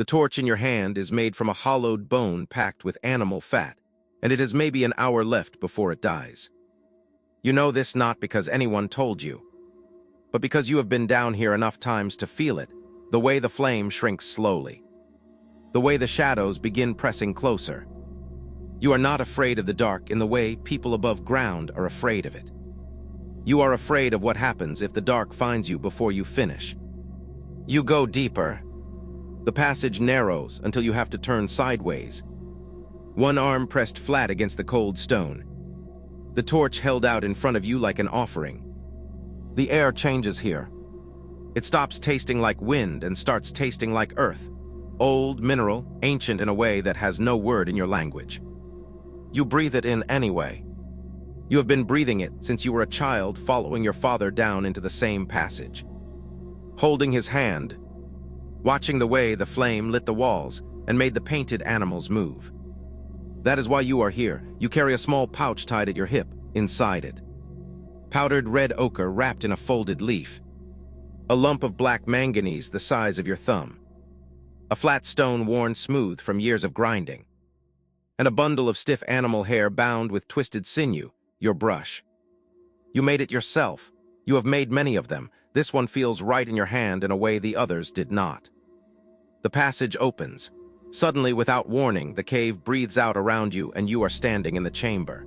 The torch in your hand is made from a hollowed bone packed with animal fat, and it has maybe an hour left before it dies. You know this not because anyone told you, but because you have been down here enough times to feel it, the way the flame shrinks slowly, the way the shadows begin pressing closer. You are not afraid of the dark in the way people above ground are afraid of it. You are afraid of what happens if the dark finds you before you finish. You go deeper. The passage narrows until you have to turn sideways, one arm pressed flat against the cold stone, the torch held out in front of you like an offering. The air changes here. It stops tasting like wind and starts tasting like earth, old, mineral, ancient in a way that has no word in your language. You breathe it in anyway. You have been breathing it since you were a child, following your father down into the same passage, holding his hand, watching the way the flame lit the walls and made the painted animals move. That is why you are here. You carry a small pouch tied at your hip. Inside it, powdered red ochre wrapped in a folded leaf, a lump of black manganese the size of your thumb, a flat stone worn smooth from years of grinding, and a bundle of stiff animal hair bound with twisted sinew, your brush. You made it yourself. You have made many of them. This one feels right in your hand in a way the others did not. The passage opens. Suddenly, without warning, the cave breathes out around you and you are standing in the chamber.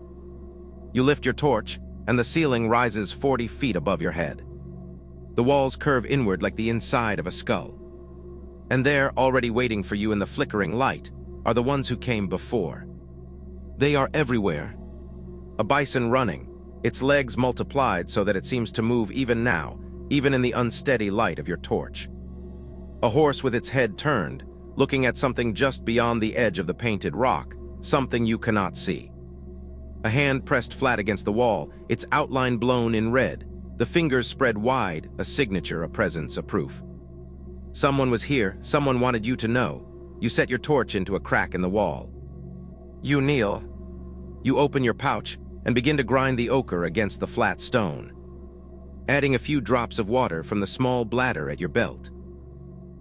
You lift your torch, and the ceiling rises 40 feet above your head. The walls curve inward like the inside of a skull. And there, already waiting for you in the flickering light, are the ones who came before. They are everywhere. A bison running, its legs multiplied so that it seems to move even now, even in the unsteady light of your torch. A horse with its head turned, looking at something just beyond the edge of the painted rock, something you cannot see. A hand pressed flat against the wall, its outline blown in red, the fingers spread wide, a signature, a presence, a proof. Someone was here, someone wanted you to know. You set your torch into a crack in the wall. You kneel. You open your pouch and begin to grind the ochre against the flat stone, adding a few drops of water from the small bladder at your belt,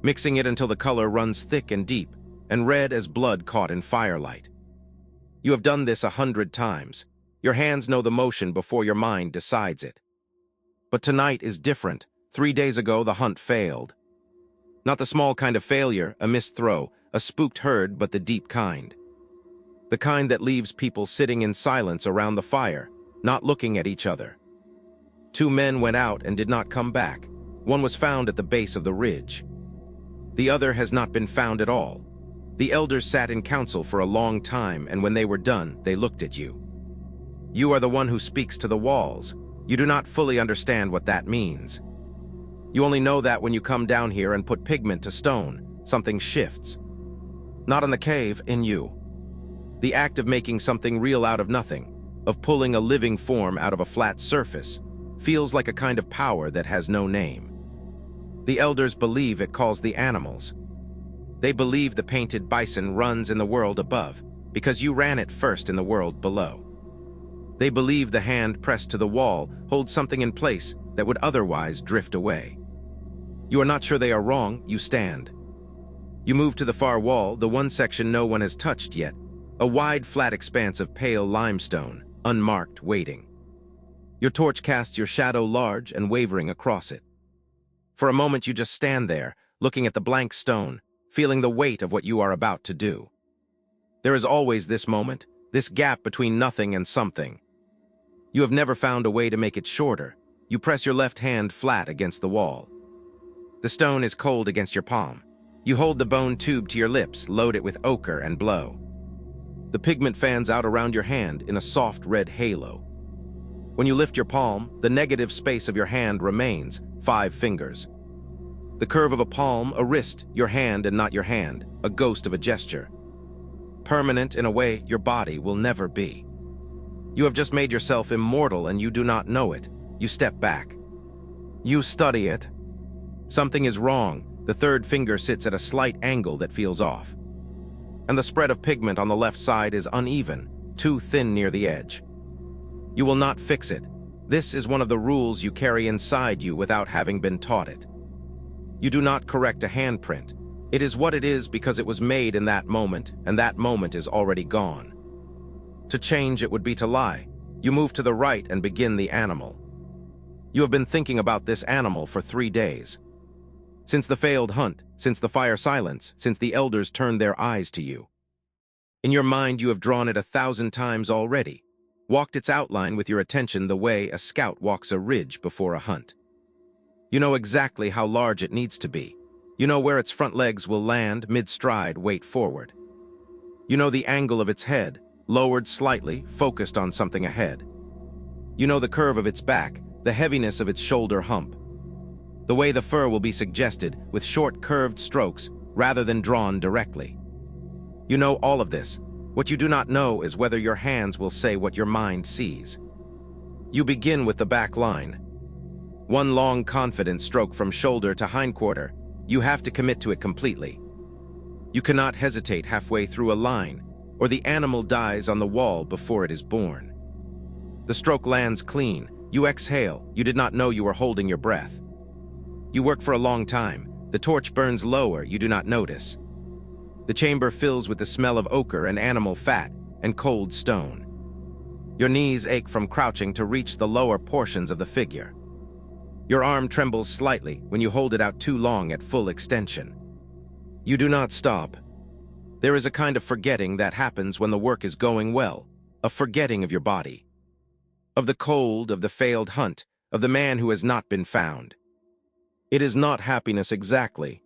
mixing it until the color runs thick and deep and red as blood caught in firelight. You have done this 100 times. Your hands know the motion before your mind decides it. But tonight is different. 3 days ago, the hunt failed. Not the small kind of failure, a missed throw, a spooked herd, but the deep kind. The kind that leaves people sitting in silence around the fire, not looking at each other. 2 men went out and did not come back. One was found at the base of the ridge. The other has not been found at all. The elders sat in council for a long time, and when they were done, they looked at you. You are the one who speaks to the walls. You do not fully understand what that means. You only know that when you come down here and put pigment to stone, something shifts. Not in the cave, in you. The act of making something real out of nothing, of pulling a living form out of a flat surface, feels like a kind of power that has no name. The elders believe it calls the animals. They believe the painted bison runs in the world above, because you ran it first in the world below. They believe the hand pressed to the wall holds something in place that would otherwise drift away. You are not sure they are wrong, you stand. You move to the far wall, the one section no one has touched yet, a wide flat expanse of pale limestone, unmarked, waiting. Your torch casts your shadow large and wavering across it. For a moment you just stand there, looking at the blank stone, feeling the weight of what you are about to do. There is always this moment, this gap between nothing and something. You have never found a way to make it shorter. You press your left hand flat against the wall. The stone is cold against your palm. You hold the bone tube to your lips, load it with ochre, and blow. The pigment fans out around your hand in a soft red halo. When you lift your palm, the negative space of your hand remains, 5 fingers. The curve of a palm, a wrist, your hand and not your hand, a ghost of a gesture. Permanent in a way your body will never be. You have just made yourself immortal and you do not know it. You step back. You study it. Something is wrong. The 3rd finger sits at a slight angle that feels off. And the spread of pigment on the left side is uneven, too thin near the edge. You will not fix it. This is one of the rules you carry inside you without having been taught it. You do not correct a handprint. It is what it is because it was made in that moment, and that moment is already gone. To change it would be to lie. You move to the right and begin the animal. You have been thinking about this animal for 3 days. Since the failed hunt, since the fire silence, since the elders turned their eyes to you. In your mind you have drawn it 1,000 times already, walked its outline with your attention the way a scout walks a ridge before a hunt. You know exactly how large it needs to be. You know where its front legs will land, mid-stride, weight forward. You know the angle of its head, lowered slightly, focused on something ahead. You know the curve of its back, the heaviness of its shoulder hump. The way the fur will be suggested, with short curved strokes, rather than drawn directly. You know all of this. What you do not know is whether your hands will say what your mind sees. You begin with the back line. One long confident stroke from shoulder to hindquarter. You have to commit to it completely. You cannot hesitate halfway through a line, or the animal dies on the wall before it is born. The stroke lands clean. You exhale. You did not know you were holding your breath. You work for a long time. The torch burns lower. You do not notice. The chamber fills with the smell of ochre and animal fat and cold stone. Your knees ache from crouching to reach the lower portions of the figure. Your arm trembles slightly when you hold it out too long at full extension. You do not stop. There is a kind of forgetting that happens when the work is going well, a forgetting of your body, of the cold, of the failed hunt, of the man who has not been found. It is not happiness exactly.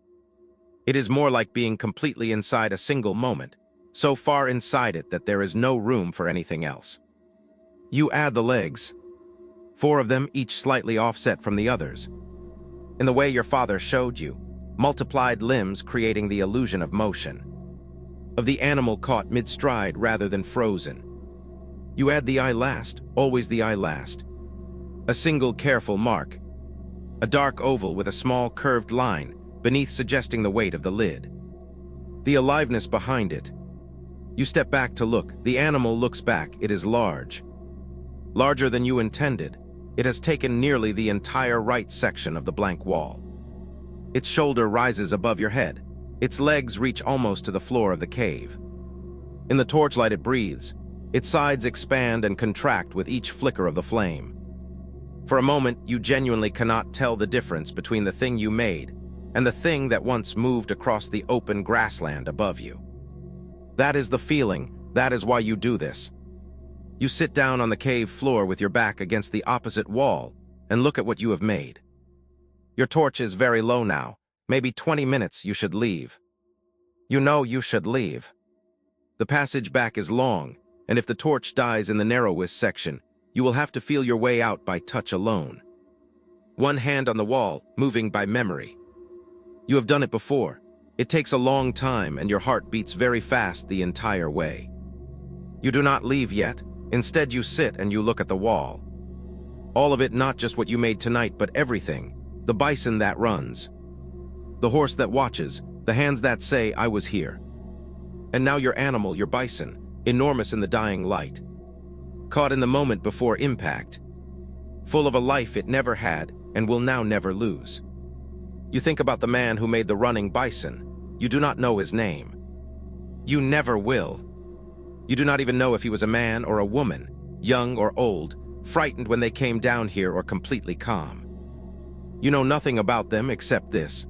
It is more like being completely inside a single moment, so far inside it that there is no room for anything else. You add the legs, 4 of them, each slightly offset from the others. In the way your father showed you, multiplied limbs creating the illusion of motion, of the animal caught mid-stride rather than frozen. You add the eye last, always the eye last. A single careful mark, a dark oval with a small curved line beneath suggesting the weight of the lid. The aliveness behind it. You step back to look. The animal looks back. It is large. Larger than you intended. It has taken nearly the entire right section of the blank wall. Its shoulder rises above your head. Its legs reach almost to the floor of the cave. In the torchlight it breathes. Its sides expand and contract with each flicker of the flame. For a moment, you genuinely cannot tell the difference between the thing you made and the thing that once moved across the open grassland above you. That is the feeling. That is why you do this. You sit down on the cave floor with your back against the opposite wall and look at what you have made. Your torch is very low now. Maybe 20 minutes you should leave. You know you should leave. The passage back is long, and if the torch dies in the narrowest section, you will have to feel your way out by touch alone. One hand on the wall, moving by memory. You have done it before. It takes a long time and your heart beats very fast the entire way. You do not leave yet. Instead, you sit and you look at the wall. All of it, not just what you made tonight, but everything. The bison that runs. The horse that watches. The hands that say, I was here. And now your animal, your bison, enormous in the dying light. Caught in the moment before impact. Full of a life it never had and will now never lose. You think about the man who made the running bison. You do not know his name. You never will. You do not even know if he was a man or a woman, young or old, frightened when they came down here or completely calm. You know nothing about them except this.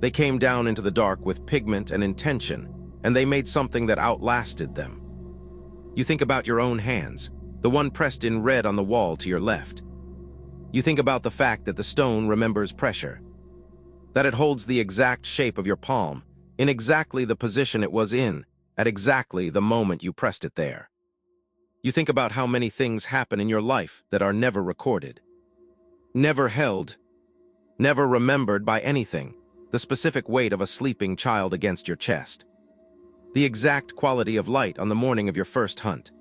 They came down into the dark with pigment and intention, and they made something that outlasted them. You think about your own hands, the one pressed in red on the wall to your left. You think about the fact that the stone remembers pressure, that it holds the exact shape of your palm, in exactly the position it was in, at exactly the moment you pressed it there. You think about how many things happen in your life that are never recorded, never held, never remembered by anything, the specific weight of a sleeping child against your chest, the exact quality of light on the morning of your first hunt,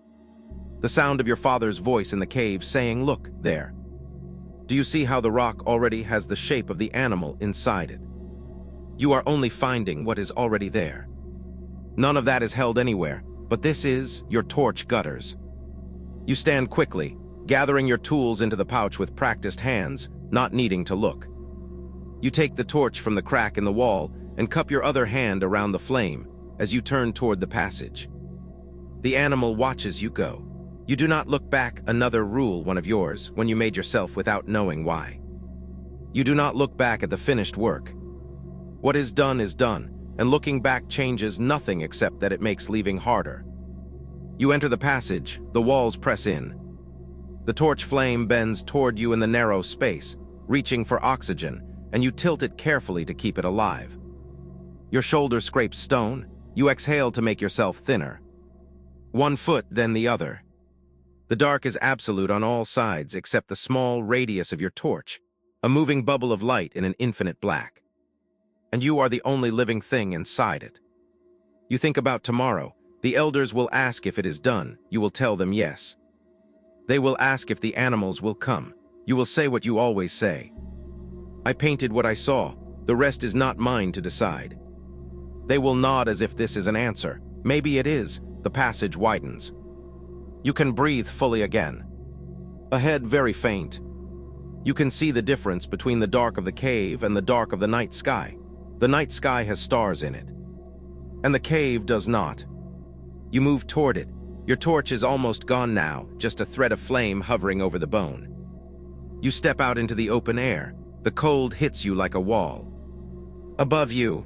the sound of your father's voice in the cave saying, look, there. Do you see how the rock already has the shape of the animal inside it? You are only finding what is already there. None of that is held anywhere, but this is your torch gutters. You stand quickly, gathering your tools into the pouch with practiced hands, not needing to look. You take the torch from the crack in the wall and cup your other hand around the flame as you turn toward the passage. The animal watches you go. You do not look back, another rule, one of yours, when you made yourself without knowing why. You do not look back at the finished work. What is done, and looking back changes nothing except that it makes leaving harder. You enter the passage, the walls press in. The torch flame bends toward you in the narrow space, reaching for oxygen, and you tilt it carefully to keep it alive. Your shoulder scrapes stone, you exhale to make yourself thinner. One foot, then the other. The dark is absolute on all sides except the small radius of your torch, a moving bubble of light in an infinite black. And you are the only living thing inside it. You think about tomorrow. The elders will ask if it is done. You will tell them yes. They will ask if the animals will come. You will say what you always say. I painted what I saw. The rest is not mine to decide. They will nod as if this is an answer. Maybe it is. The passage widens. You can breathe fully again. Ahead, very faint. You can see the difference between the dark of the cave and the dark of the night sky. The night sky has stars in it, and the cave does not. You move toward it. Your torch is almost gone now, just a thread of flame hovering over the bone. You step out into the open air. The cold hits you like a wall. Above you,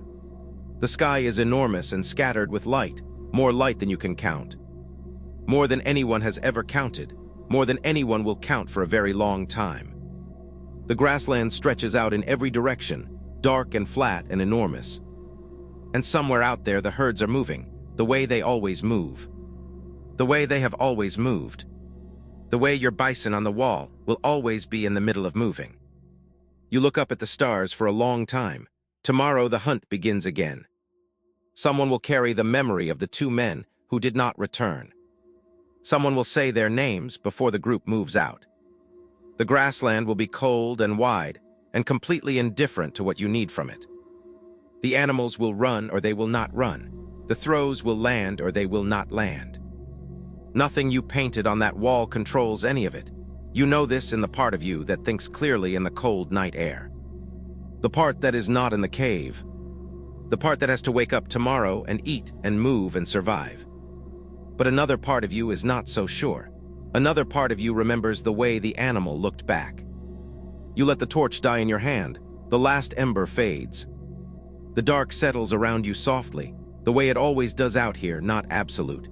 the sky is enormous and scattered with light, more light than you can count. More than anyone has ever counted, more than anyone will count for a very long time. The grassland stretches out in every direction, dark and flat and enormous. And somewhere out there the herds are moving, the way they always move. The way they have always moved. The way your bison on the wall will always be in the middle of moving. You look up at the stars for a long time. Tomorrow the hunt begins again. Someone will carry the memory of the two men who did not return. Someone will say their names before the group moves out. The grassland will be cold and wide and completely indifferent to what you need from it. The animals will run or they will not run. The throws will land or they will not land. Nothing you painted on that wall controls any of it. You know this in the part of you that thinks clearly in the cold night air. The part that is not in the cave. The part that has to wake up tomorrow and eat and move and survive. But another part of you is not so sure. Another part of you remembers the way the animal looked back. You let the torch die in your hand. The last ember fades. The dark settles around you softly, the way it always does out here, not absolute.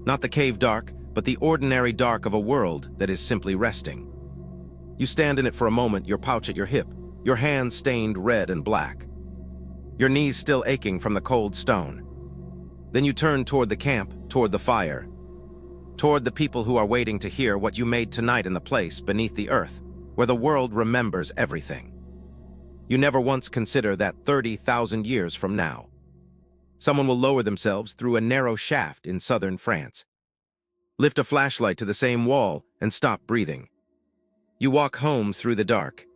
Not the cave dark, but the ordinary dark of a world that is simply resting. You stand in it for a moment, your pouch at your hip, your hands stained red and black. Your knees still aching from the cold stone. Then you turn toward the camp, toward the fire, toward the people who are waiting to hear what you made tonight in the place beneath the earth, where the world remembers everything. You never once consider that 30,000 years from now, someone will lower themselves through a narrow shaft in southern France, lift a flashlight to the same wall, and stop breathing. You walk home through the dark.